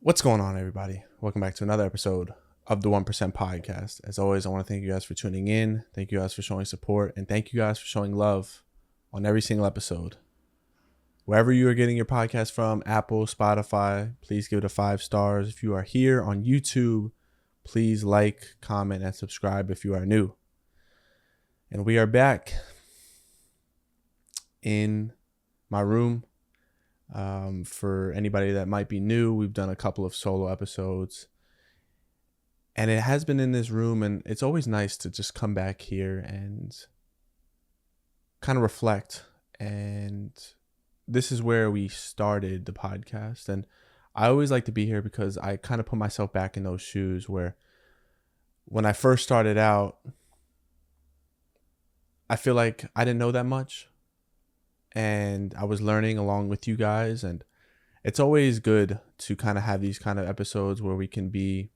What's going on, everybody? Welcome back to another episode of the 1% Podcast. As always, I want to thank you guys for tuning in. Thank you guys for showing support. And thank you guys for showing love on every single episode. Wherever you are getting your podcast from, Apple, Spotify, please give it a 5 stars. If you are here on YouTube, please like, comment, and subscribe if you are new. And we are back in my room. For anybody that might be new, we've done a couple of solo episodes, and it has been in this room, and it's always nice to just come back here and kind of reflect. And this is where we started the podcast, and I always like to be here because I kind of put myself back in those shoes where when I first started out, I feel like I didn't know that much. And I was learning along with you guys. And it's always good to kind of have these kind of episodes where we can be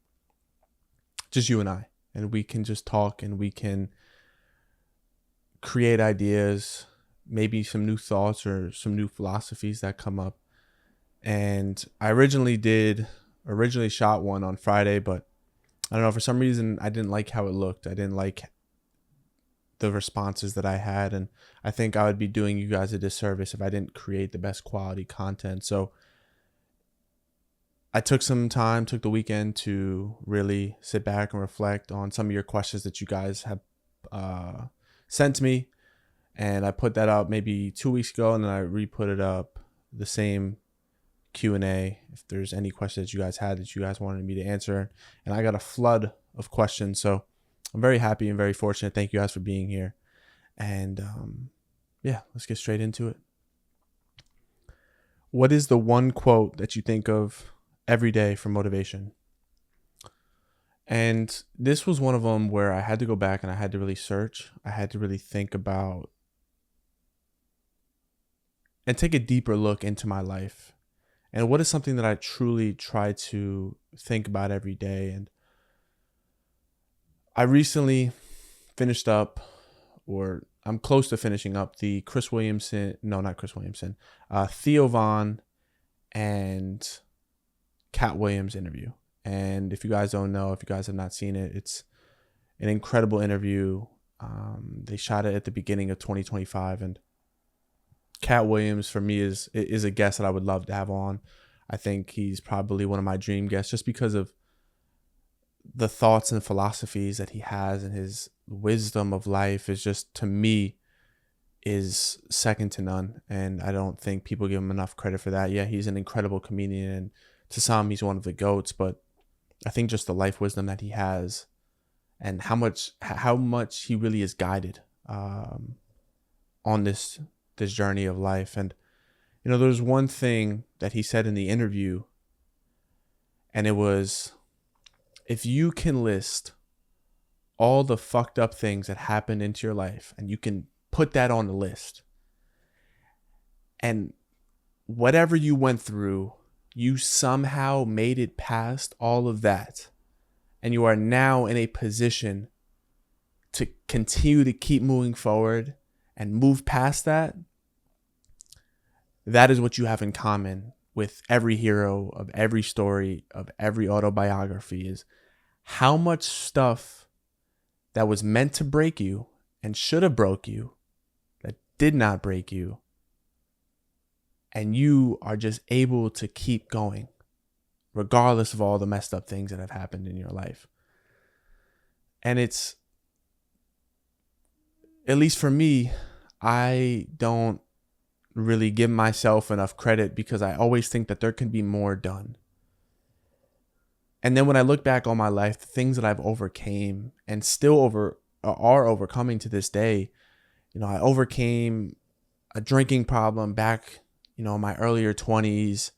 just you and I. And we can just talk and we can create ideas, maybe some new thoughts or some new philosophies that come up. And I originally shot one on Friday, but I don't know, for some reason I didn't like how it looked. I didn't like the responses that I had, and I think I would be doing you guys a disservice if I didn't create the best quality content. So I took the weekend to really sit back and reflect on some of your questions that you guys have sent to me, and I put that up maybe 2 weeks ago, and then I re-put it up, the same Q&A, if there's any questions you guys had that you guys wanted me to answer, and I got a flood of questions. So I'm very happy and very fortunate. Thank you guys for being here. And let's get straight into it. What is the one quote that you think of every day for motivation? And this was one of them where I had to go back and I had to really search. I had to really think about and take a deeper look into my life. And what is something that I truly try to think about every day? And I recently finished up, or I'm close to finishing up, the Theo Von and Cat Williams interview. And if you guys don't know, if you guys have not seen it, it's an incredible interview. They shot it at the beginning of 2025, and Cat Williams for me is a guest that I would love to have on. I think he's probably one of my dream guests just because of the thoughts and philosophies that he has, and his wisdom of life is just, to me, is second to none. And I don't think people give him enough credit for that. Yeah, he's an incredible comedian, and to some he's one of the GOATs, but I think just the life wisdom that he has and how much he really is guided on this journey of life. And there's one thing that he said in the interview, and it was, if you can list all the fucked up things that happened into your life and you can put that on the list, and whatever you went through, you somehow made it past all of that, and you are now in a position to continue to keep moving forward and move past that, that is what you have in common with every hero of every story, of every autobiography, is how much stuff that was meant to break you and should have broke you, that did not break you, and you are just able to keep going regardless of all the messed up things that have happened in your life. And it's, at least for me, I don't really give myself enough credit because I always think that there can be more done. And then when I look back on my life, the things that I've overcame and still are overcoming to this day, I overcame a drinking problem back, in my earlier 20s,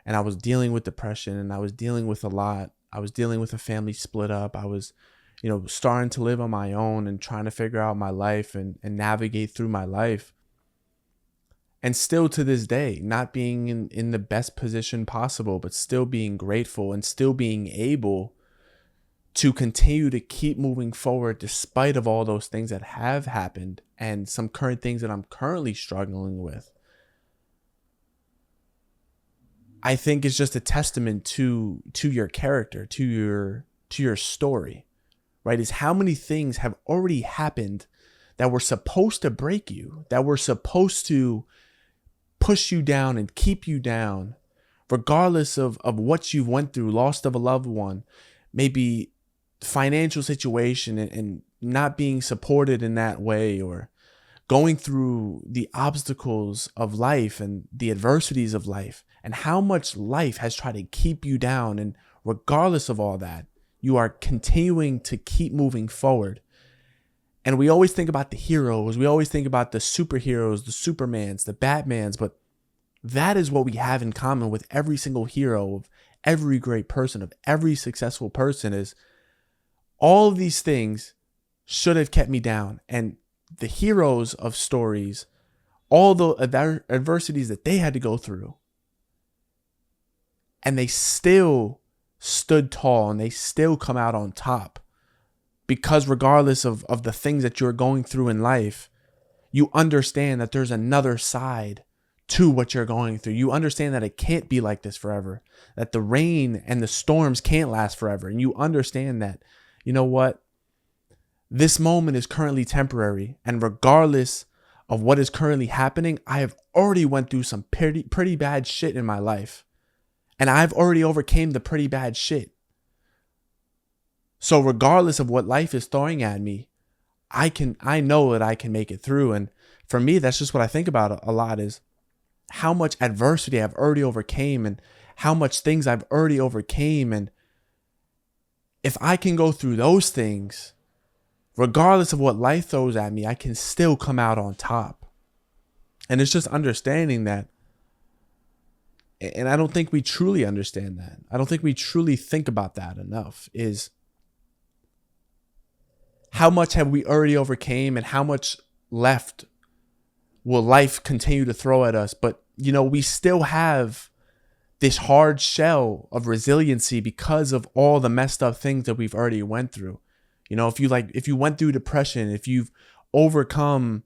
and I was dealing with depression, and I was dealing with a lot. I was dealing with a family split up. I was, starting to live on my own and trying to figure out my life and navigate through my life. And still to this day, not being in the best position possible, but still being grateful and still being able to continue to keep moving forward despite of all those things that have happened and some current things that I'm currently struggling with. I think is just a testament to your character, to your story, right? Is how many things have already happened that were supposed to break you, that were supposed to push you down and keep you down, regardless of what you went through, loss of a loved one, maybe financial situation and not being supported in that way, or going through the obstacles of life and the adversities of life, and how much life has tried to keep you down. And regardless of all that, you are continuing to keep moving forward. And we always think about the heroes. We always think about the superheroes, the Supermans, the Batmans. But that is what we have in common with every single hero, of every great person, of every successful person, is all of these things should have kept me down. And the heroes of stories, all the adversities that they had to go through, and they still stood tall and they still come out on top. Because regardless of the things that you're going through in life, you understand that there's another side to what you're going through. You understand that it can't be like this forever, that the rain and the storms can't last forever. And you understand that, you know what? This moment is currently temporary. And regardless of what is currently happening, I have already went through some pretty bad shit in my life. And I've already overcame the pretty bad shit. So regardless of what life is throwing at me, I know that I can make it through. And for me, that's just what I think about a lot, is how much adversity I've already overcame and how much things I've already overcame. And if I can go through those things, regardless of what life throws at me, I can still come out on top. And it's just understanding that. And I don't think we truly understand that. I don't think we truly think about that enough, is how much have we already overcame and how much left will life continue to throw at us. But, you know, we still have this hard shell of resiliency because of all the messed up things that we've already went through. You know, if you went through depression, if you've overcome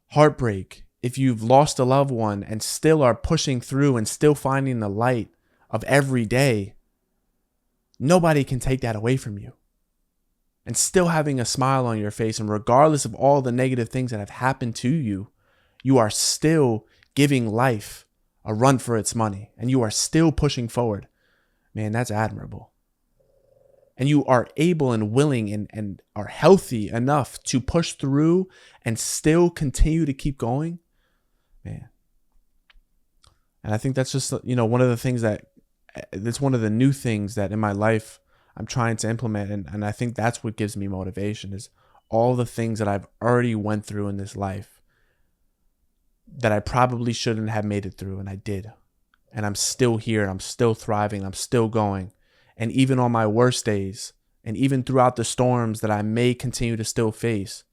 heartbreak, if you've lost a loved one and still are pushing through and still finding the light of every day, nobody can take that away from you. And still having a smile on your face, and regardless of all the negative things that have happened to you, you are still giving life a run for its money, and you are still pushing forward. Man, that's admirable. And you are able and willing and are healthy enough to push through and still continue to keep going. Man. And I think that's just, you know, one of the new things that in my life I'm trying to implement. And I think that's what gives me motivation, is all the things that I've already went through in this life that I probably shouldn't have made it through. And I did. And I'm still here. I'm still thriving. I'm still going. And even on my worst days, and even throughout the storms that I may continue to still face,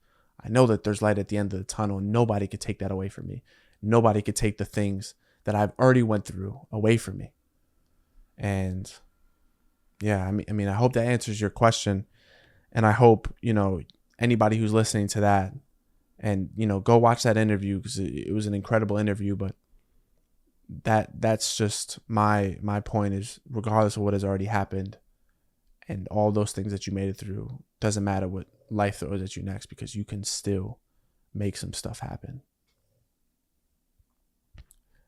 I know that there's light at the end of the tunnel. And nobody could take that away from me. Nobody could take the things that I've already went through away from me. And yeah, I mean, I hope that answers your question. And I hope, you know, anybody who's listening to that, and, you know, go watch that interview, because it was an incredible interview. But that's just my point, is regardless of what has already happened and all those things that you made it through, doesn't matter what life throws at you next, because you can still make some stuff happen.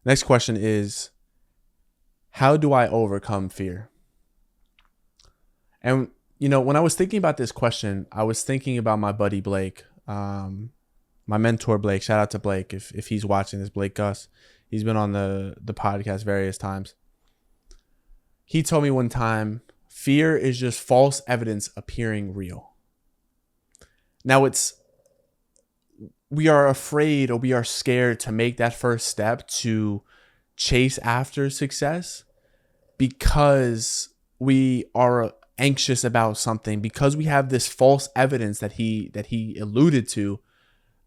Next question is, how do I overcome fear? And, you know, when I was thinking about this question, I was thinking about my buddy Blake, my mentor Blake. Shout out to Blake if he's watching this, Blake Gus. He's been on the podcast various times. He told me one time, fear is just false evidence appearing real. Now we are afraid, or we are scared to make that first step to chase after success, because we are anxious about something, because we have this false evidence that he alluded to,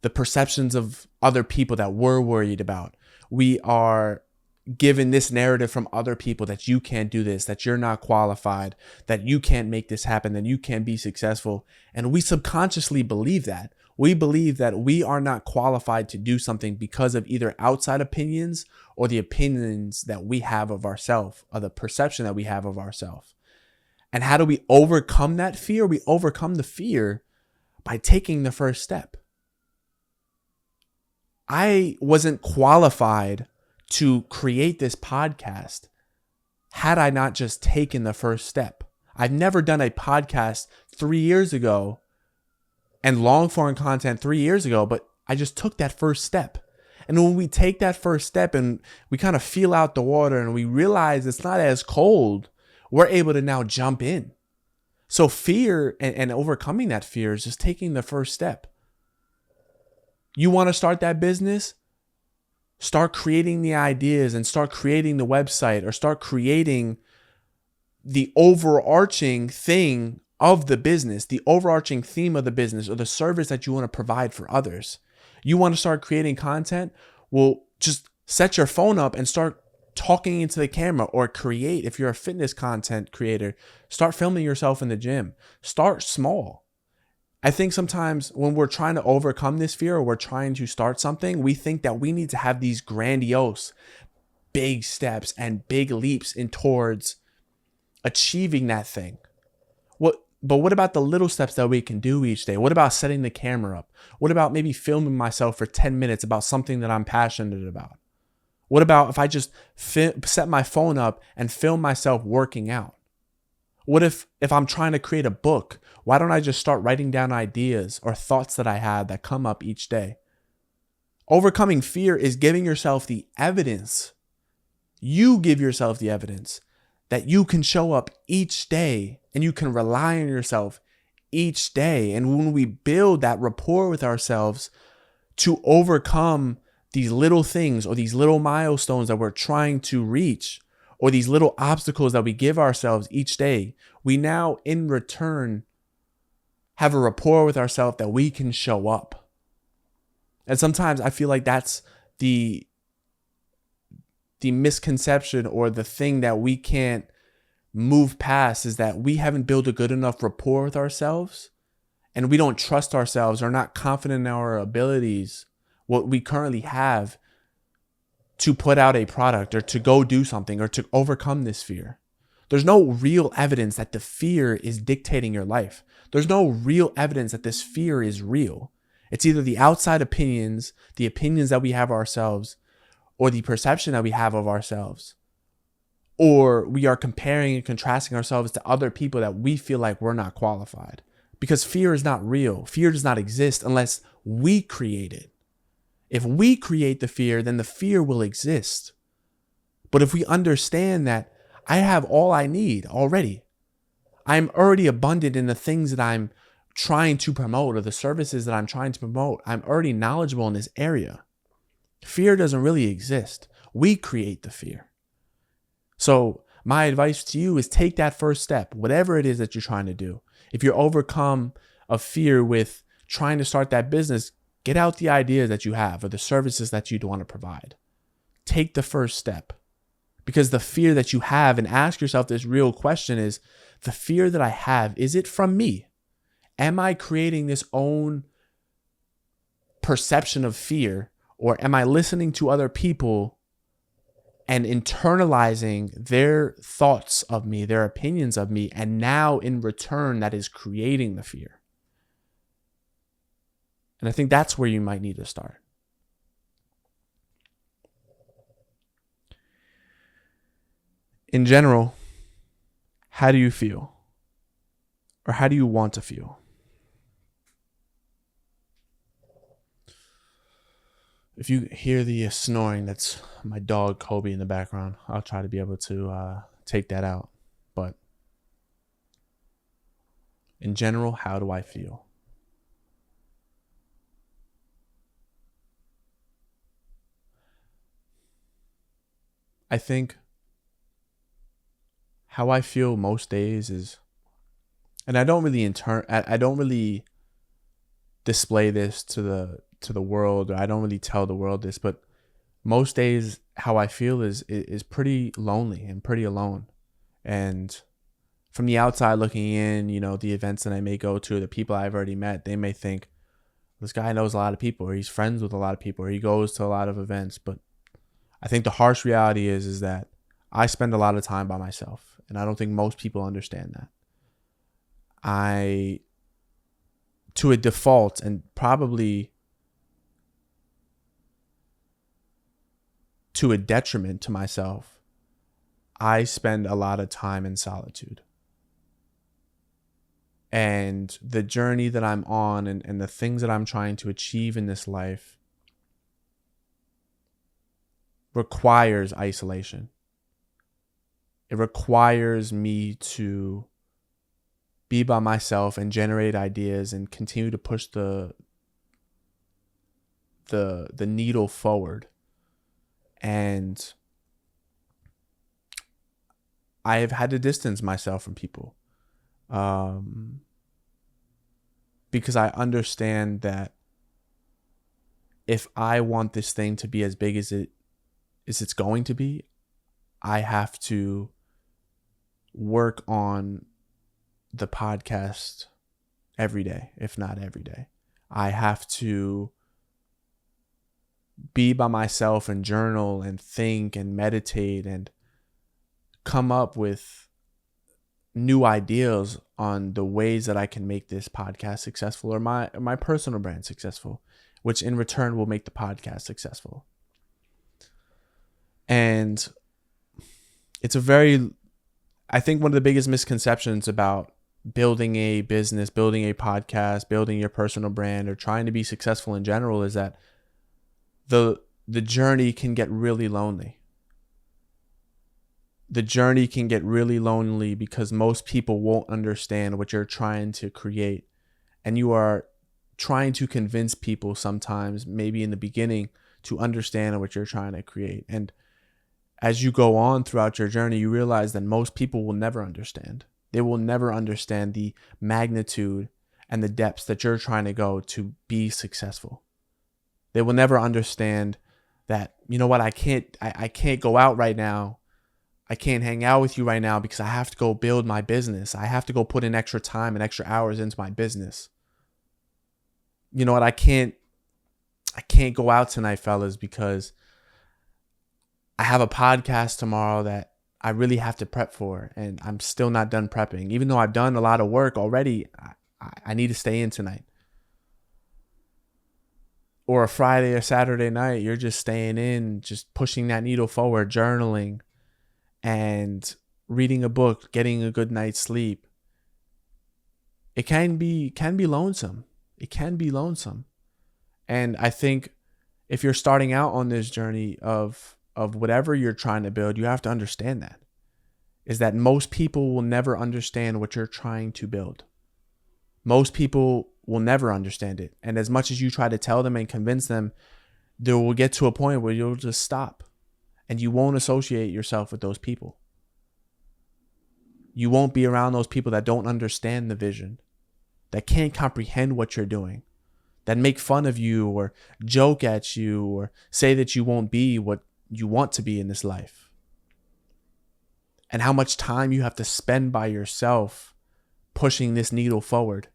the perceptions of other people that we're worried about. We are given this narrative from other people that you can't do this, that you're not qualified, that you can't make this happen, that you can't be successful. And we subconsciously believe that. We believe that we are not qualified to do something because of either outside opinions or the opinions that we have of ourselves, or the perception that we have of ourselves. And how do we overcome that fear? We overcome the fear by taking the first step. I wasn't qualified to create this podcast had I not just taken the first step. I've never done a podcast 3 years ago and long form content 3 years ago, but I just took that first step. And when we take that first step and we kind of feel out the water and we realize it's not as cold, we're able to now jump in. So fear and overcoming that fear is just taking the first step. You want to start that business? Start creating the ideas and start creating the website, or start creating the overarching thing of the business, the overarching theme of the business, or the service that you want to provide for others. You want to start creating content? Well, just set your phone up and start talking into the camera, or create. If you're a fitness content creator, start filming yourself in the gym. Start small. I think sometimes when we're trying to overcome this fear, or we're trying to start something, we think that we need to have these grandiose, big steps and big leaps in towards achieving that thing. But what about the little steps that we can do each day? What about setting the camera up? What about maybe filming myself for 10 minutes about something that I'm passionate about? What about if I just set my phone up and film myself working out? What if I'm trying to create a book? Why don't I just start writing down ideas or thoughts that I have that come up each day? Overcoming fear is giving yourself the evidence. You give yourself the evidence that you can show up each day and you can rely on yourself each day. And when we build that rapport with ourselves to overcome these little things or these little milestones that we're trying to reach, or these little obstacles that we give ourselves each day, we now in return have a rapport with ourselves that we can show up. And sometimes I feel like that's the misconception, or the thing that we can't move past, is that we haven't built a good enough rapport with ourselves, and we don't trust ourselves, or not confident in our abilities, what we currently have, to put out a product or to go do something or to overcome this fear. There's no real evidence that the fear is dictating your life. There's no real evidence that this fear is real. It's either the outside opinions, the opinions that we have of ourselves, or the perception that we have of ourselves. Or we are comparing and contrasting ourselves to other people that we feel like we're not qualified. Because fear is not real. Fear does not exist unless we create it. If we create the fear, then the fear will exist. But if we understand that I have all I need already, I'm already abundant in the things that I'm trying to promote, or the services that I'm trying to promote, I'm already knowledgeable in this area. Fear doesn't really exist. We create the fear. So my advice to you is take that first step, whatever it is that you're trying to do. If you're overcome of fear with trying to start that business, get out the ideas that you have or the services that you'd want to provide. Take the first step, because the fear that you have, and ask yourself this real question, is the fear that I have, is it from me? Am I creating this own perception of fear, or am I listening to other people and internalizing their thoughts of me, their opinions of me, and now in return that is creating the fear? And I think that's where you might need to start. In general, how do you feel? Or how do you want to feel? If you hear the snoring, that's my dog Kobe in the background. I'll try to be able to take that out. But in general, how do I feel? I think how I feel most days is, and I don't really display this to the world, or I don't really tell the world this, but most days how I feel is pretty lonely and pretty alone. And from the outside looking in, the events that I may go to, the people I've already met, they may think, This guy knows a lot of people, or he's friends with a lot of people, or he goes to a lot of events. But I think the harsh reality is that I spend a lot of time by myself, and I don't think most people understand that. To a default, and probably to a detriment to myself, I spend a lot of time in solitude. And the journey that I'm on and the things that I'm trying to achieve in this life requires isolation. It requires me to be by myself and generate ideas and continue to push the needle forward. And I have had to distance myself from people. Because I understand that if I want this thing to be as big as it's going to be, I have to work on the podcast every day, if not every day. I have to be by myself and journal and think and meditate and come up with new ideas on the ways that I can make this podcast successful, or my personal brand successful, which in return will make the podcast successful. And it's I think one of the biggest misconceptions about building a business, building a podcast, building your personal brand, or trying to be successful in general is that the journey can get really lonely. The journey can get really lonely because most people won't understand what you're trying to create. And you are trying to convince people sometimes, maybe in the beginning, to understand what you're trying to create. And as you go on throughout your journey, you realize that most people will never understand. They will never understand the magnitude and the depths that you're trying to go to be successful. They will never understand that, you know what, I can't go out right now. I can't hang out with you right now because I have to go build my business. I have to go put in extra time and extra hours into my business. You know what? I can't go out tonight, fellas, because I have a podcast tomorrow that I really have to prep for, and I'm still not done prepping. Even though I've done a lot of work already, I need to stay in tonight. Or a Friday or Saturday night, you're just staying in, just pushing that needle forward, journaling, and reading a book, getting a good night's sleep. It can be lonesome. It can be lonesome. And I think if you're starting out on this journey of whatever you're trying to build, you have to understand that. Is that most people will never understand what you're trying to build. Most people will never understand it. And as much as you try to tell them and convince them, they will get to a point where you'll just stop. And you won't associate yourself with those people. You won't be around those people that don't understand the vision, that can't comprehend what you're doing, that make fun of you or joke at you or say that you won't be what you want to be in this life. And how much time you have to spend by yourself pushing this needle forward.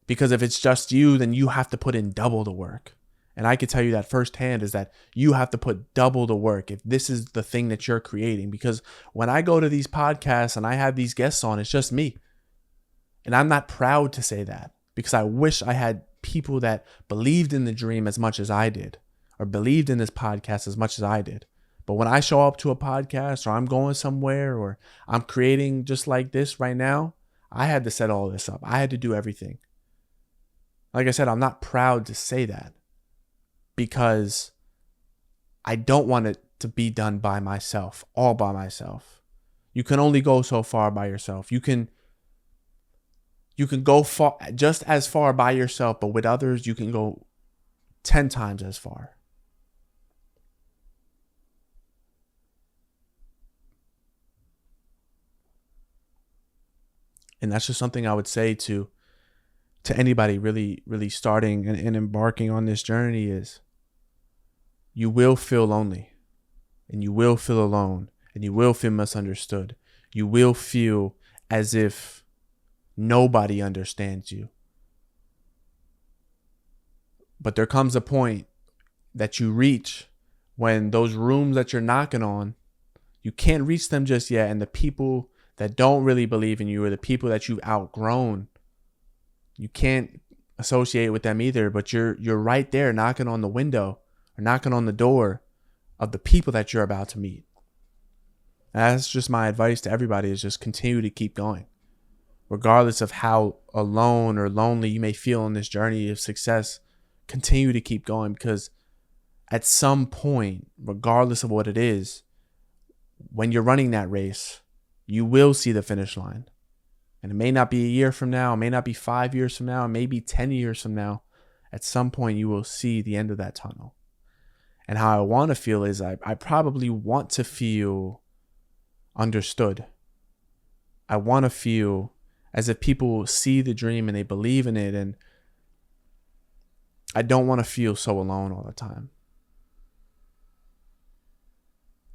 Because if it's just you, then you have to put in double the work. And I can tell you that firsthand, is that you have to put double the work if this is the thing that you're creating. Because when I go to these podcasts and I have these guests on, it's just me. And I'm not proud to say that, because I wish I had people that believed in the dream as much as I did, or believed in this podcast as much as I did. But when I show up to a podcast, or I'm going somewhere, or I'm creating just like this right now, I had to set all this up. I had to do everything. Like I said, I'm not proud to say that, because I don't want it to be done by myself, all by myself. You can only go so far by yourself. You can go far, just as far by yourself, but with others, you can go 10 times as far. And that's just something I would say to anybody really starting and embarking on this journey is, you will feel lonely, and you will feel alone, and you will feel misunderstood. You will feel as if nobody understands you. But there comes a point that you reach when those rooms that you're knocking on, you can't reach them just yet. And the people that don't really believe in you, or the people that you've outgrown, you can't associate with them either. But you're right there knocking on the window or knocking on the door of the people that you're about to meet. And that's just my advice to everybody, is just continue to keep going. Regardless of how alone or lonely you may feel on this journey of success, continue to keep going, because at some point, regardless of what it is, when you're running that race, you will see the finish line. And it may not be a year from now, it may not be 5 years from now, it may be 10 years from now. At some point, you will see the end of that tunnel. And how I want to feel is I probably want to feel understood. I want to feel as if people see the dream and they believe in it. And I don't want to feel so alone all the time.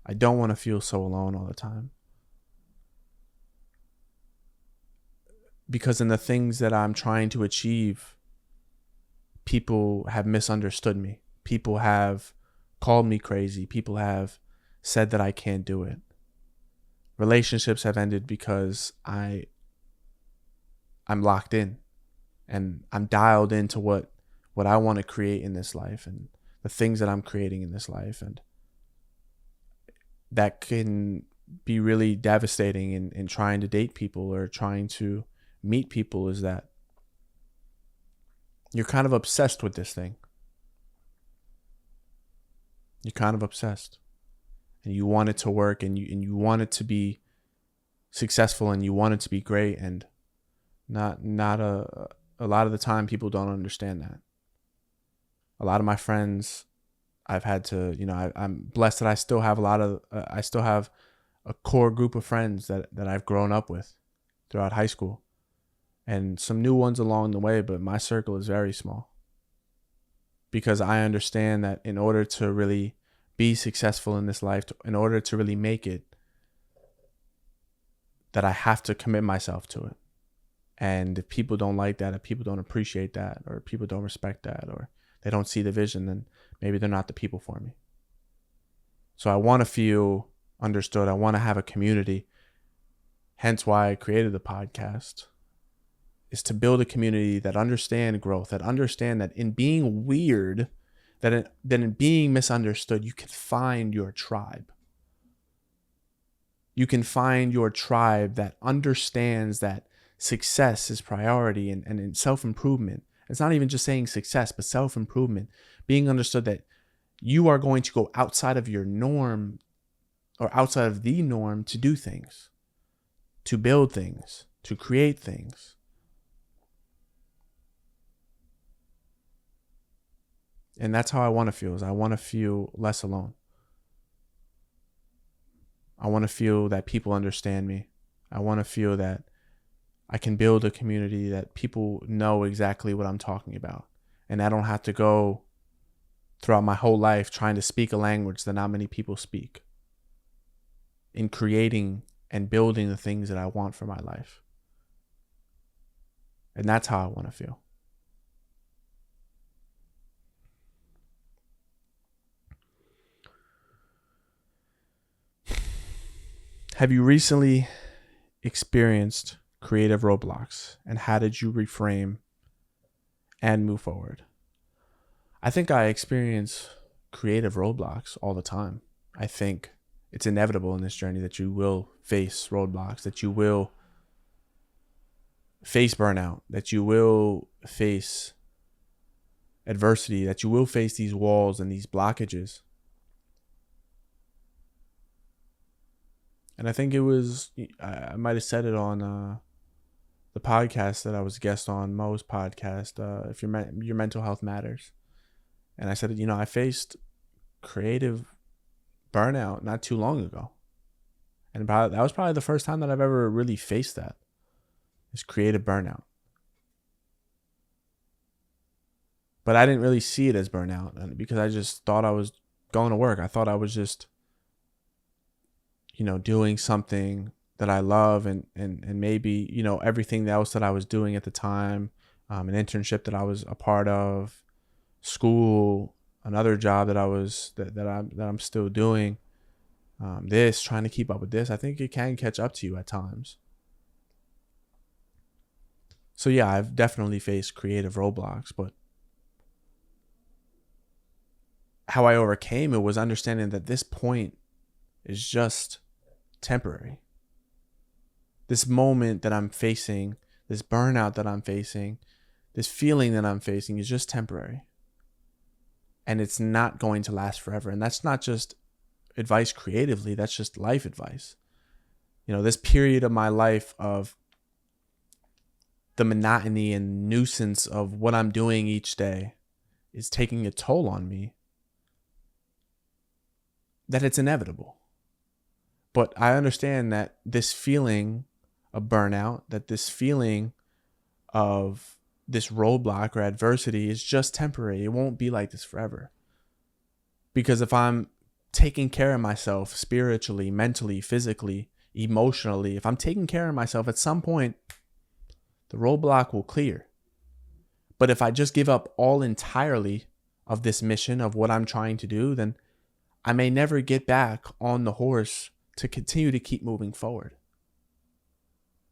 I don't want to feel so alone all the time. Because in the things that I'm trying to achieve, people have misunderstood me. People have called me crazy. People have said that I can't do it. Relationships have ended because I'm locked in and I'm dialed into what I want to create in this life and the things that I'm creating in this life. And that can be really devastating in trying to date people or trying to meet people, is that you're kind of obsessed with this thing. You're kind of obsessed. And you want it to work, and you want it to be successful, and you want it to be great. And not a lot of the time people don't understand that. A lot of my friends, I've had to, I'm blessed that I still have a core group of friends that I've grown up with throughout high school, and some new ones along the way, but my circle is very small, because I understand that in order to really be successful in this life, in order to really make it, that I have to commit myself to it. And if people don't like that, if people don't appreciate that, or people don't respect that, or they don't see the vision, then maybe they're not the people for me. So I want to feel understood. I want to have a community. Hence why I created the podcast, is to build a community that understand growth, that understand that in being weird, that in being misunderstood, you can find your tribe. You can find your tribe that understands that success is priority, and in self-improvement. It's not even just saying success, but self-improvement. Being understood that you are going to go outside of your norm, or outside of the norm, to do things, to build things, to create things. And that's how I want to feel, is I want to feel less alone. I want to feel that people understand me. I want to feel that I can build a community that people know exactly what I'm talking about. And I don't have to go throughout my whole life trying to speak a language that not many people speak, in creating and building the things that I want for my life. And that's how I want to feel. Have you recently experienced creative roadblocks, and how did you reframe and move forward? I think I experience creative roadblocks all the time. I think it's inevitable in this journey that you will face roadblocks, that you will face burnout, that you will face adversity, that you will face these walls and these blockages. And I think I might have said it on the podcast that I was a guest on, Mo's podcast, if your mental health matters. And I said, I faced creative burnout not too long ago. And that was probably the first time that I've ever really faced that, is creative burnout. But I didn't really see it as burnout, because I just thought I was going to work. I thought I was just doing something that I love, and maybe, everything else that I was doing at the time, an internship that I was a part of, school, another job that I'm still doing, trying to keep up with this, I think it can catch up to you at times. So yeah, I've definitely faced creative roadblocks, but how I overcame it was understanding that this point is just temporary. This moment that I'm facing, this burnout that I'm facing, this feeling that I'm facing is just temporary. And it's not going to last forever. And that's not just advice creatively, that's just life advice. This period of my life of the monotony and nuisance of what I'm doing each day is taking a toll on me, that it's inevitable. But I understand that this feeling of burnout, that this feeling of this roadblock or adversity is just temporary. It won't be like this forever. Because if I'm taking care of myself spiritually, mentally, physically, emotionally, if I'm taking care of myself, at some point, the roadblock will clear. But if I just give up all entirely of this mission of what I'm trying to do, then I may never get back on the horse to continue to keep moving forward.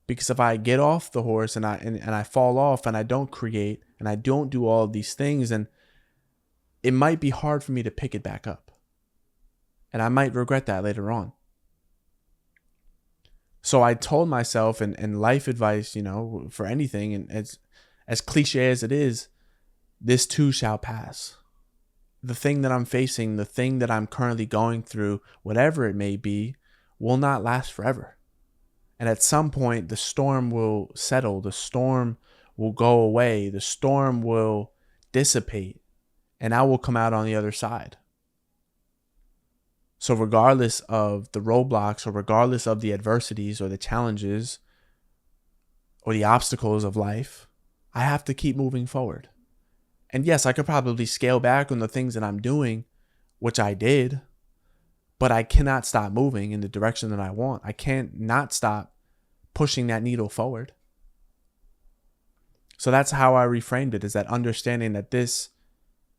Because if I get off the horse and I fall off and I don't create and I don't do all of these things, then it might be hard for me to pick it back up. And I might regret that later on. So I told myself, and life advice, for anything, and as cliche as it is, this too shall pass. The thing that I'm facing, the thing that I'm currently going through, whatever it may be, will not last forever. And at some point, the storm will settle. The storm will go away. The storm will dissipate. And I will come out on the other side. So regardless of the roadblocks, or regardless of the adversities or the challenges or the obstacles of life, I have to keep moving forward. And yes, I could probably scale back on the things that I'm doing, which I did, but I cannot stop moving in the direction that I want. I can't not stop pushing that needle forward. So that's how I reframed it, is that understanding that this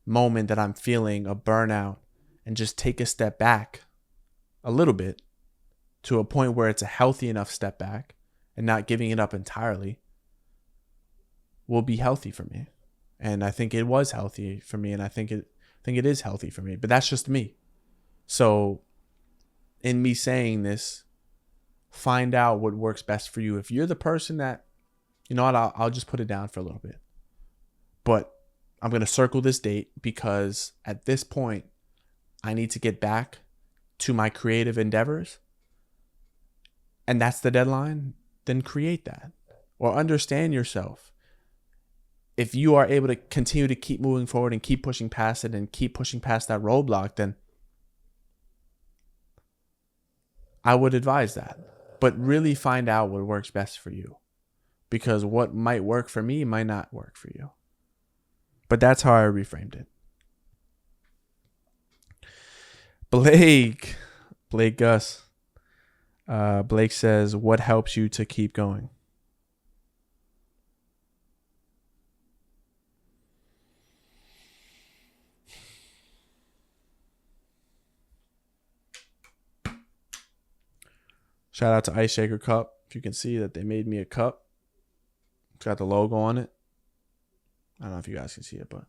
moment that I'm feeling a burnout, and just take a step back a little bit to a point where it's a healthy enough step back and not giving it up entirely, will be healthy for me. And I think it was healthy for me, and I think it is healthy for me, but that's just me. So in me saying this, find out what works best for you. If you're the person that, I'll just put it down for a little bit, but I'm going to circle this date because at this point, I need to get back to my creative endeavors. And that's the deadline. Then create that, or understand yourself. If you are able to continue to keep moving forward and keep pushing past it and keep pushing past that roadblock, then I would advise that. But really find out what works best for you, because what might work for me might not work for you. But that's how I reframed it. Blake Gus. Blake says, what helps you to keep going? Shout out to Ice Shaker Cup. If you can see that they made me a cup. It's got the logo on it. I don't know if you guys can see it, but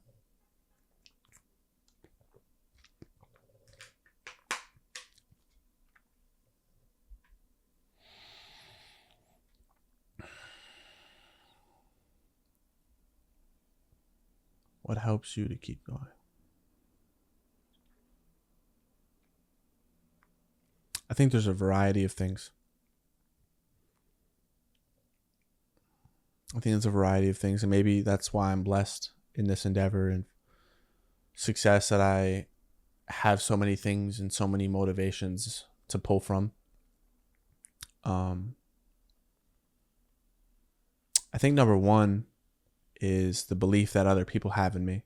what helps you to keep going? I think there's a variety of things. And maybe that's why I'm blessed in this endeavor and success, that I have so many things and so many motivations to pull from. I think number one is the belief that other people have in me,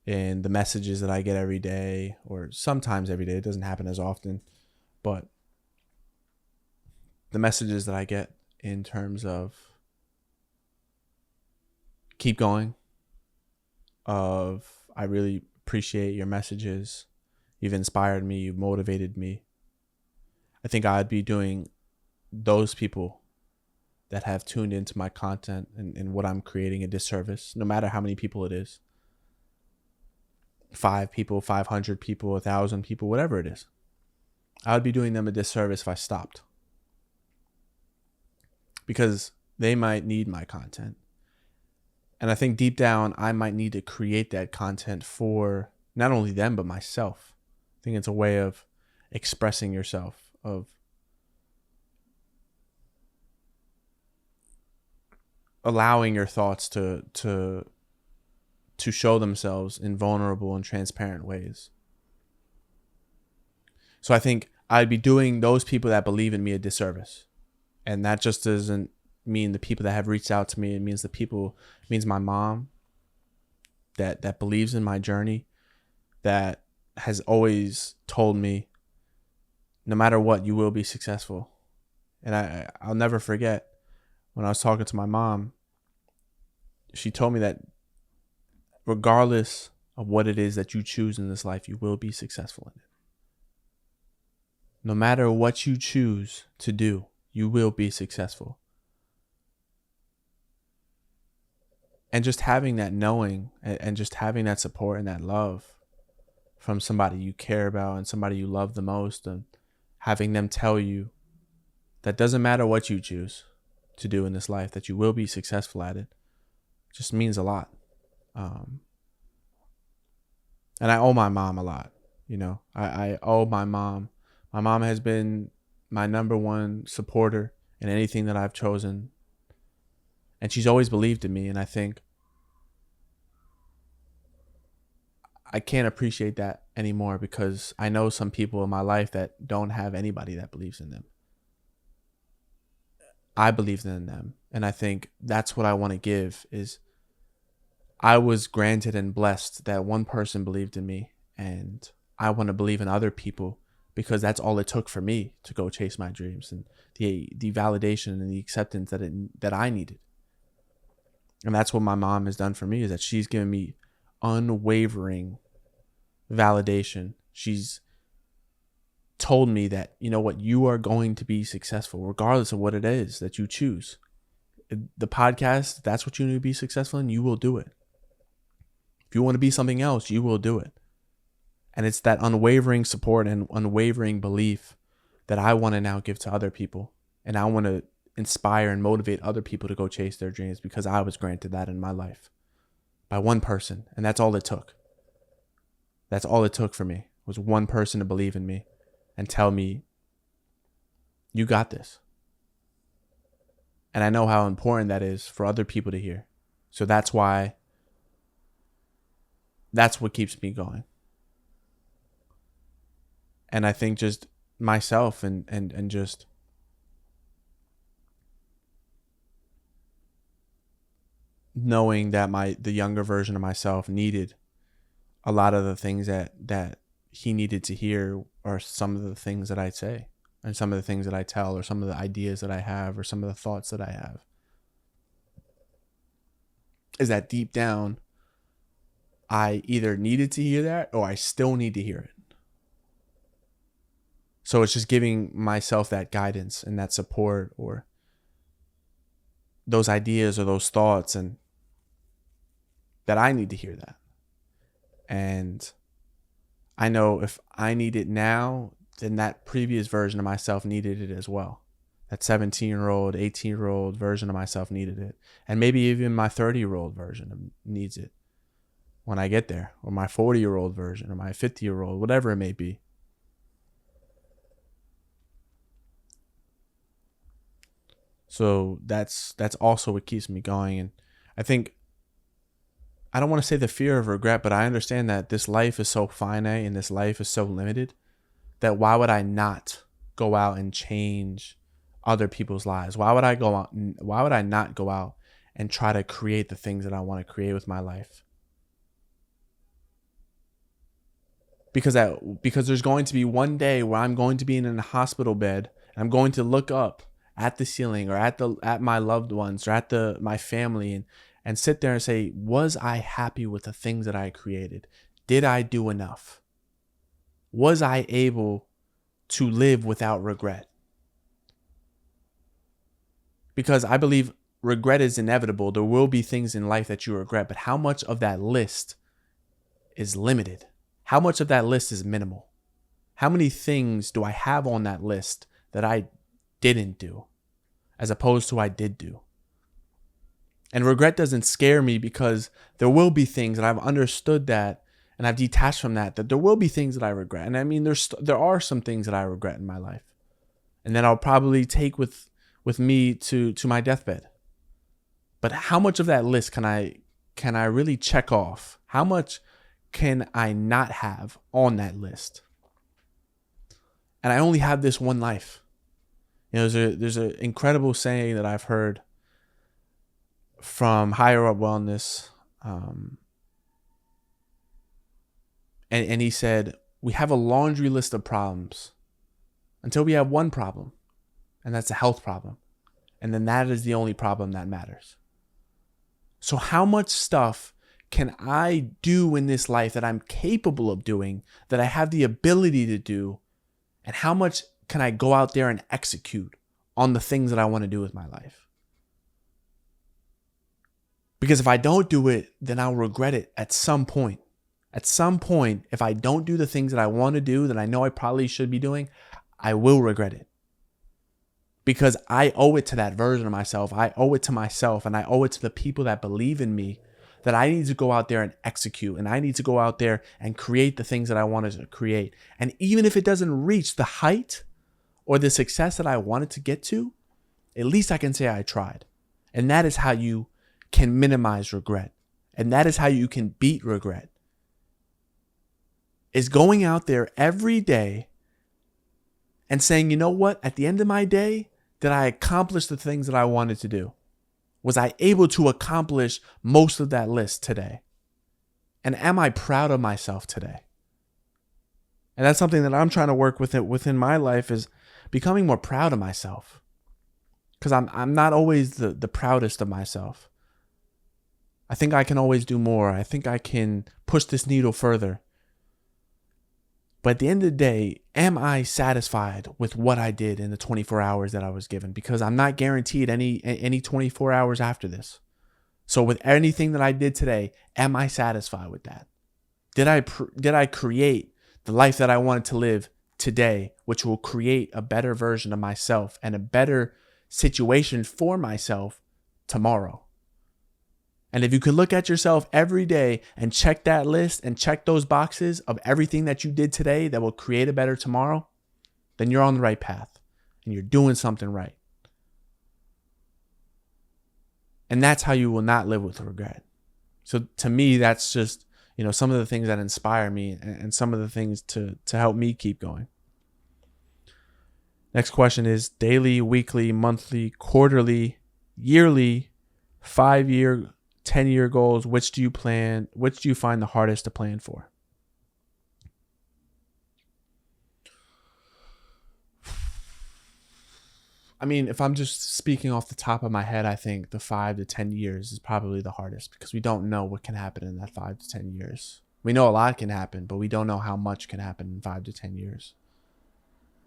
and the messages that I get every day, or sometimes every day. It doesn't happen as often, but the messages that I get in terms of keep going, of I really appreciate your messages. You've inspired me. You've motivated me. I think I'd be doing those people that have tuned into my content and what I'm creating a disservice, no matter how many people it is. 5 people, 500 people, 1,000 people, whatever it is. I would be doing them a disservice if I stopped. Because they might need my content. And I think deep down, I might need to create that content for not only them, but myself. I think it's a way of expressing yourself, of allowing your thoughts to show themselves in vulnerable and transparent ways. So I think I'd be doing those people that believe in me a disservice. And that just doesn't mean the people that have reached out to me. It means it means my mom that believes in my journey, that has always told me, no matter what, you will be successful. And I'll never forget when I was talking to my mom, she told me that regardless of what it is that you choose in this life, you will be successful in it. No matter what you choose to do, you will be successful. And just having that knowing and just having that support and that love from somebody you care about and somebody you love the most, and having them tell you that doesn't matter what you choose to do in this life, that you will be successful at it, just means a lot. And I owe my mom a lot. I owe my mom. My mom has been my number one supporter in anything that I've chosen. And she's always believed in me. And I think I can't appreciate that anymore because I know some people in my life that don't have anybody that believes in them. I believe in them. And I think that's what I want to give is I was granted and blessed that one person believed in me, and I want to believe in other people because that's all it took for me to go chase my dreams and the validation and the acceptance that I needed. And that's what my mom has done for me, is that she's given me unwavering validation. She's told me that, you know what, you are going to be successful regardless of what it is that you choose. The podcast, that's what you need to be successful in, you will do it. If you want to be something else, you will do it. And it's that unwavering support and unwavering belief that I want to now give to other people. And I want to inspire and motivate other people to go chase their dreams because I was granted that in my life by one person. And that's all it took. That's all it took for me, was one person to believe in me and tell me, you got this. And I know how important that is for other people to hear. So that's what keeps me going. And I think just myself and just knowing that the younger version of myself needed a lot of the things that he needed to hear, or some of the things that I say, and some of the things that I tell, or some of the ideas that I have, or some of the thoughts that I have, is that deep down, I either needed to hear that or I still need to hear it. So it's just giving myself that guidance and that support, or those ideas or those thoughts, and that I need to hear that. And I know if I need it now, then that previous version of myself needed it as well. That 17-year-old, 18-year-old version of myself needed it. And maybe even my 30-year-old version needs it when I get there, or my 40-year-old version, or my 50-year-old, whatever it may be. So that's also what keeps me going. And I think, I don't want to say the fear of regret, but I understand that this life is so finite and this life is so limited that why would I not go out and change other people's lives? Why would I not go out and try to create the things that I want to create with my life? Because there's going to be one day where I'm going to be in a hospital bed and I'm going to look up at the ceiling, or at my loved ones, or at my family, and sit there and say, was I happy with the things that I created? Did I do enough? Was I able to live without regret? Because I believe regret is inevitable. There will be things in life that you regret, but how much of that list is limited? How much of that list is minimal? How many things do I have on that list that I didn't do as opposed to I did do? And regret doesn't scare me because there will be things, and I've understood that, and I've detached from that there will be things that I regret. And I mean, there are some things that I regret in my life, and that I'll probably take with me to my deathbed. But how much of that list can I really check off? How much can I not have on that list? And I only have this one life. You know, there's an incredible saying that I've heard from Higher Up Wellness. And he said, we have a laundry list of problems until we have one problem, and that's a health problem. And then that is the only problem that matters. So how much stuff can I do in this life that I'm capable of doing, that I have the ability to do? And how much can I go out there and execute on the things that I want to do with my life? Because if I don't do it, then I'll regret it at some point. At some point, if I don't do the things that I want to do, that I know I probably should be doing, I will regret it. Because I owe it to that version of myself. I owe it to myself, and I owe it to the people that believe in me, that I need to go out there and execute, and I need to go out there and create the things that I wanted to create. And even if it doesn't reach the height or the success that I wanted to get to, at least I can say I tried. And that is how you can minimize regret. And that is how you can beat regret. Is going out there every day and saying, you know what, at the end of my day, did I accomplish the things that I wanted to do? Was I able to accomplish most of that list today? And am I proud of myself today? And that's something that I'm trying to work with it within my life, is becoming more proud of myself. Because I'm not always the proudest of myself. I think I can always do more. I think I can push this needle further. But at the end of the day, am I satisfied with what I did in the 24 hours that I was given? Because I'm not guaranteed any 24 hours after this. So with anything that I did today, am I satisfied with that? Did I create the life that I wanted to live today, which will create a better version of myself and a better situation for myself tomorrow? And if you could look at yourself every day and check that list and check those boxes of everything that you did today that will create a better tomorrow, then you're on the right path and you're doing something right. And that's how you will not live with regret. So to me, that's just, some of the things that inspire me and some of the things to help me keep going. Next question is daily, weekly, monthly, quarterly, yearly, 5-year, 10-year goals. Which do you find the hardest to plan for? I mean, if I'm just speaking off the top of my head, I think the 5 to 10 years is probably the hardest, because we don't know what can happen in that 5 to 10 years. We know a lot can happen, but we don't know how much can happen in 5 to 10 years.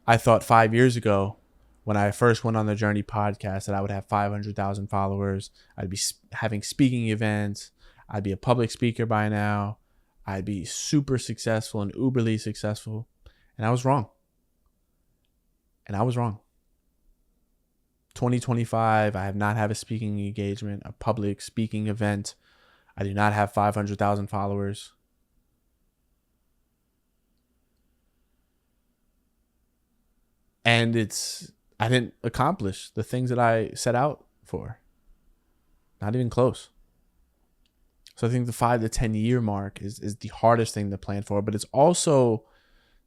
I thought 5 years ago, when I first went on the Journey podcast, that I would have 500,000 followers. I'd be having speaking events. I'd be a public speaker by now. I'd be super successful and uberly successful. And I was wrong. 2025, I have not had a speaking engagement, a public speaking event. I do not have 500,000 followers. And I didn't accomplish the things that I set out for. Not even close. So I think the 5 to 10 year mark is the hardest thing to plan for, but it's also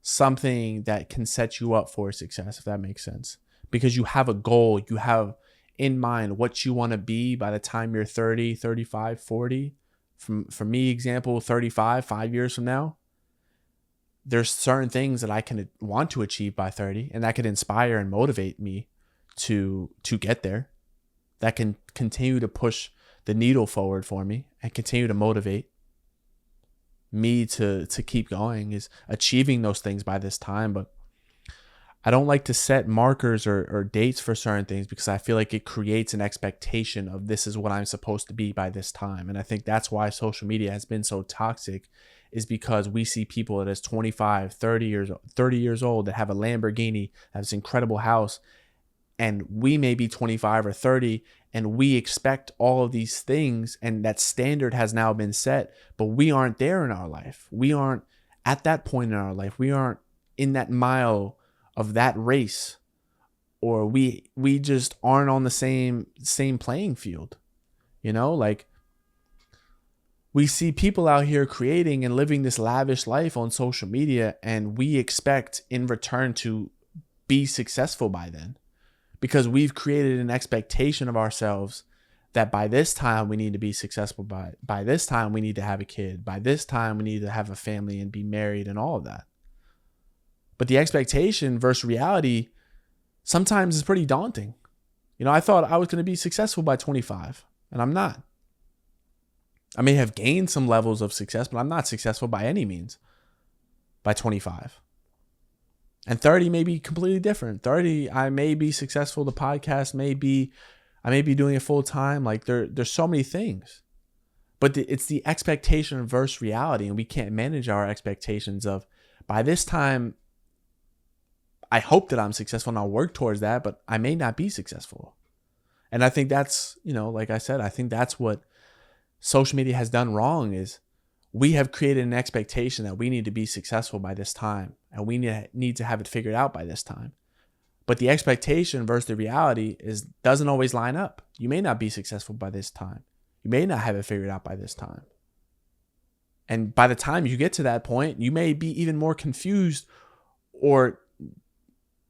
something that can set you up for success, if that makes sense. Because you have a goal, you have in mind what you want to be by the time you're 30, 35, 40. For me, example, 35, 5 years from now. There's certain things that I can want to achieve by 30, and that could inspire and motivate me to get there. That can continue to push the needle forward for me and continue to motivate me to keep going is achieving those things by this time. But I don't like to set markers or dates for certain things because I feel like it creates an expectation of this is what I'm supposed to be by this time. And I think that's why social media has been so toxic, is because we see people that is 25, 30 years old that have a Lamborghini, have this incredible house, and we may be 25 or 30 and we expect all of these things, and that standard has now been set, but we aren't there in our life. We aren't at that point in our life. We aren't in that mile of that race, or we just aren't on the same playing field. You know, like we see people out here creating and living this lavish life on social media, and we expect in return to be successful by then, because we've created an expectation of ourselves that by this time we need to be successful, by this time we need to have a kid, by this time we need to have a family and be married and all of that. But the expectation versus reality sometimes is pretty daunting. You know, I thought I was going to be successful by 25, and I'm not. I may have gained some levels of success, but I'm not successful by any means by 25. And 30 may be completely different. 30, I may be successful. The podcast I may be doing it full time. Like there's so many things, but it's the expectation versus reality. And we can't manage our expectations of, by this time, I hope that I'm successful and I'll work towards that, but I may not be successful. And I think that's, you know, like I said, I think that's what social media has done wrong, is we have created an expectation that we need to be successful by this time and we need to have it figured out by this time. But the expectation versus the reality doesn't always line up. You may not be successful by this time. You may not have it figured out by this time. And by the time you get to that point, you may be even more confused or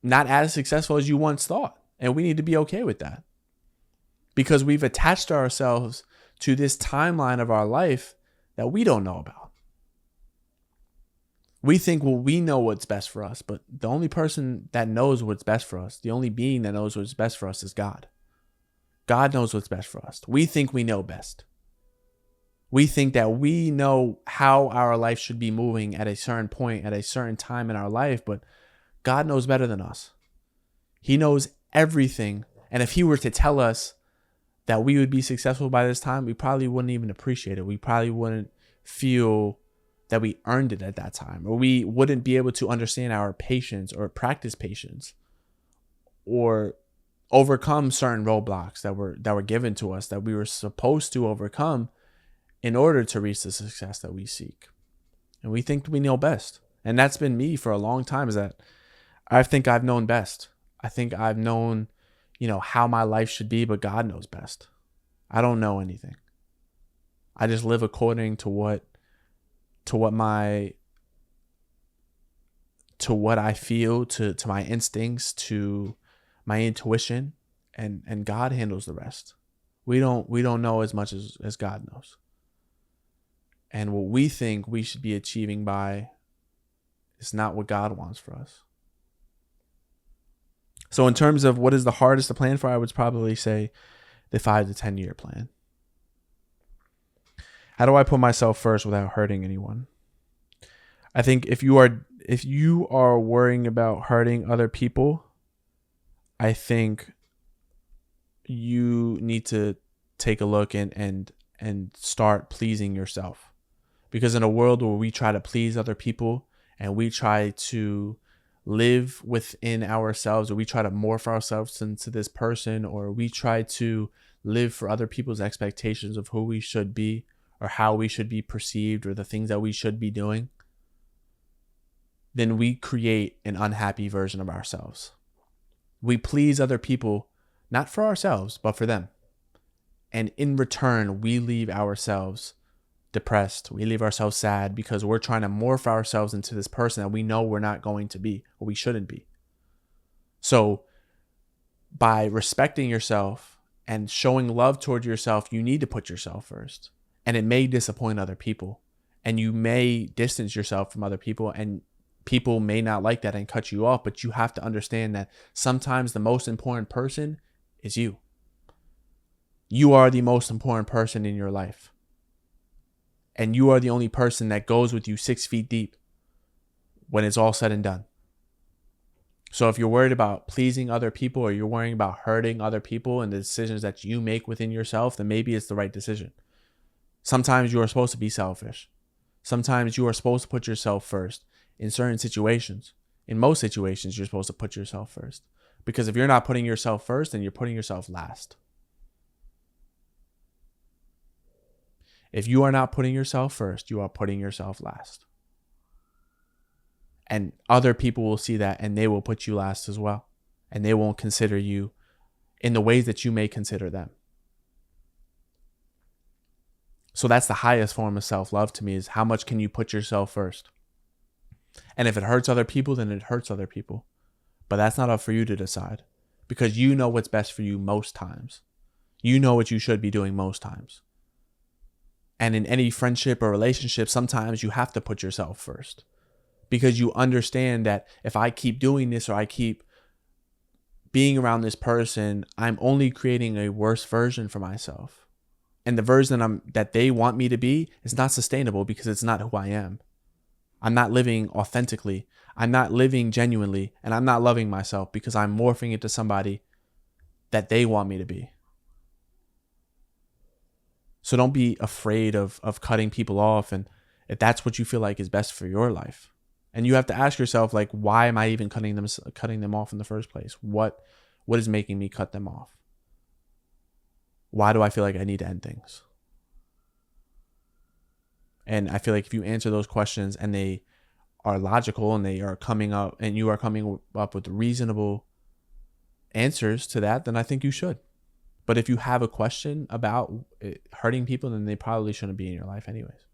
not as successful as you once thought. And we need to be okay with that, because we've attached ourselves to this timeline of our life that we don't know about. We think, well, we know what's best for us, but the only person that knows what's best for us, the only being that knows what's best for us, is God. God knows what's best for us. We think we know best. We think that we know how our life should be moving at a certain point, at a certain time in our life, but God knows better than us. He knows everything. And if he were to tell us that we would be successful by this time, we probably wouldn't even appreciate it. We probably wouldn't feel that we earned it at that time, or we wouldn't be able to understand our patience or practice patience or overcome certain roadblocks that were given to us that we were supposed to overcome in order to reach the success that we seek. And we think we know best. And that's been me for a long time, is that I think I've known best. I think I've known, you know, how my life should be, but God knows best. I don't know anything. I just live according to what I feel, to my instincts, to my intuition, and God handles the rest. We don't know as much as God knows. And what we think we should be achieving by is not what God wants for us. So in terms of what is the hardest to plan for, I would probably say the 5 to 10 year plan. How do I put myself first without hurting anyone? I think if you are worrying about hurting other people, I think you need to take a look and start pleasing yourself. Because in a world where we try to please other people and we try to live within ourselves, or we try to morph ourselves into this person, or we try to live for other people's expectations of who we should be or how we should be perceived or the things that we should be doing, then we create an unhappy version of ourselves. We please other people, not for ourselves, but for them. And in return, we leave ourselves depressed. We leave ourselves sad because we're trying to morph ourselves into this person that we know we're not going to be, or we shouldn't be. So by respecting yourself and showing love towards yourself, you need to put yourself first. And it may disappoint other people, and you may distance yourself from other people, and people may not like that and cut you off, but you have to understand that sometimes the most important person is you. You are the most important person in your life. And you are the only person that goes with you 6 feet deep when it's all said and done. So if you're worried about pleasing other people, or you're worrying about hurting other people and the decisions that you make within yourself, then maybe it's the right decision. Sometimes you are supposed to be selfish. Sometimes you are supposed to put yourself first in certain situations. In most situations, you're supposed to put yourself first. Because if you're not putting yourself first, then you're putting yourself last. If you are not putting yourself first, you are putting yourself last. And other people will see that, and they will put you last as well. And they won't consider you in the ways that you may consider them. So that's the highest form of self-love to me, is how much can you put yourself first? And if it hurts other people, then it hurts other people. But that's not up for you to decide, because you know what's best for you most times. You know what you should be doing most times. And in any friendship or relationship, sometimes you have to put yourself first, because you understand that if I keep doing this, or I keep being around this person, I'm only creating a worse version for myself. And the version that they want me to be is not sustainable, because it's not who I am. I'm not living authentically. I'm not living genuinely. And I'm not loving myself, because I'm morphing into somebody that they want me to be. So don't be afraid of cutting people off, and if that's what you feel like is best for your life. And you have to ask yourself, like, why am I even cutting them off in the first place? What is making me cut them off? Why do I feel like I need to end things? And I feel like if you answer those questions and they are logical, and they are coming up, and you are coming up with reasonable answers to that, then I think you should. But if you have a question about hurting people, then they probably shouldn't be in your life anyways.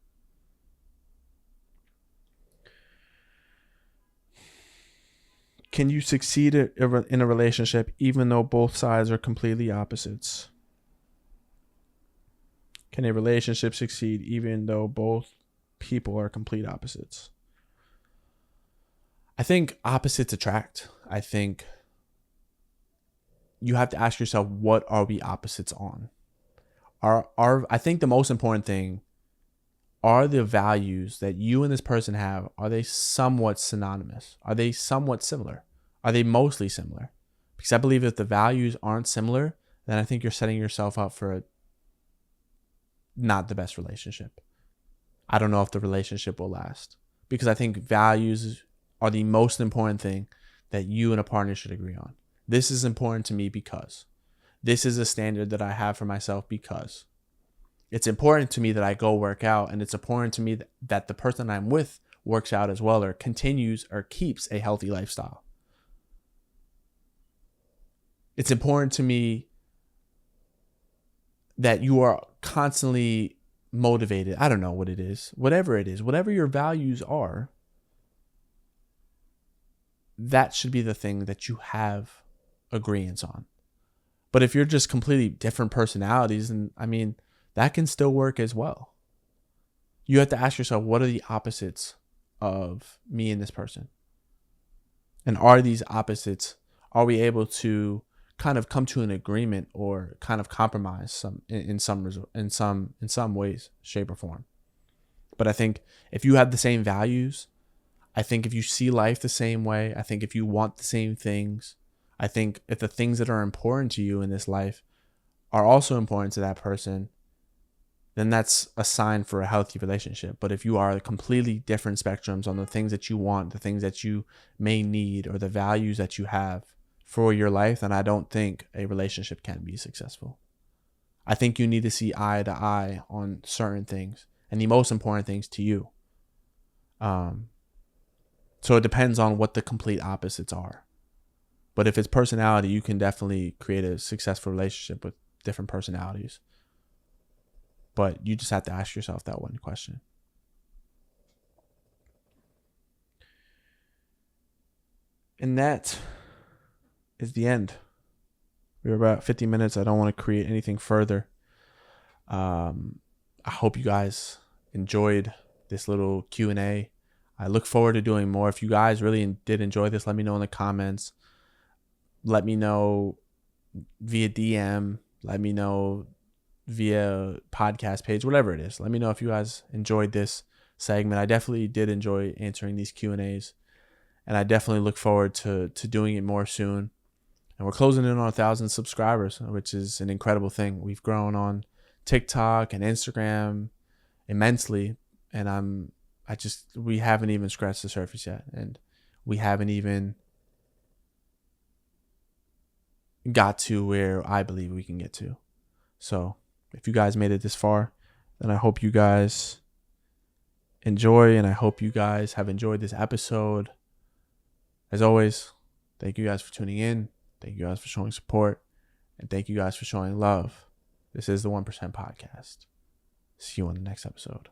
Can you succeed in a relationship even though both sides are completely opposites? Can a relationship succeed even though both people are complete opposites? I think opposites attract. I think you have to ask yourself, what are we opposites on? I think the most important thing are the values that you and this person have. Are they somewhat synonymous? Are they somewhat similar? Are they mostly similar? Because I believe if the values aren't similar, then I think you're setting yourself up for not the best relationship. I don't know if the relationship will last, because I think values are the most important thing that you and a partner should agree on. This is important to me because this is a standard that I have for myself, because it's important to me that I go work out, and it's important to me that the person I'm with works out as well, or continues or keeps a healthy lifestyle. It's important to me that you are constantly motivated. I don't know what it is. Whatever your values are, that should be the thing that you have agreements on. But if you're just completely different personalities, then I mean, that can still work as well. You have to ask yourself, what are the opposites of me and this person? And are these opposites, are we able to kind of come to an agreement or kind of compromise in some ways, shape, or form? But I think if you have the same values, I think if you see life the same way, I think if you want the same things, I think if the things that are important to you in this life are also important to that person, then that's a sign for a healthy relationship. But if you are completely different spectrums on the things that you want, the things that you may need, or the values that you have for your life, then I don't think a relationship can be successful. I think you need to see eye to eye on certain things, and the most important things to you. So it depends on what the complete opposites are. But if it's personality, you can definitely create a successful relationship with different personalities. But you just have to ask yourself that one question. And that is the end. We were about 50 minutes. I don't want to create anything further. I hope you guys enjoyed this little Q&A. I look forward to doing more. If you guys really did enjoy this, let me know in the comments. Let me know via DM. Let me know via podcast page, whatever it is. Let me know if you guys enjoyed this segment. I definitely did enjoy answering these Q&As, and I definitely look forward to doing it more soon. And we're closing in on 1,000 subscribers, which is an incredible thing. We've grown on TikTok and Instagram immensely, and we haven't even scratched the surface yet, and we haven't even got to where I believe we can get to. So if you guys made it this far, then I hope you guys enjoy, and I hope you guys have enjoyed this episode. As always, thank you guys for tuning in. Thank you guys for showing support, and thank you guys for showing love. This is the 1% Podcast. See you on the next episode.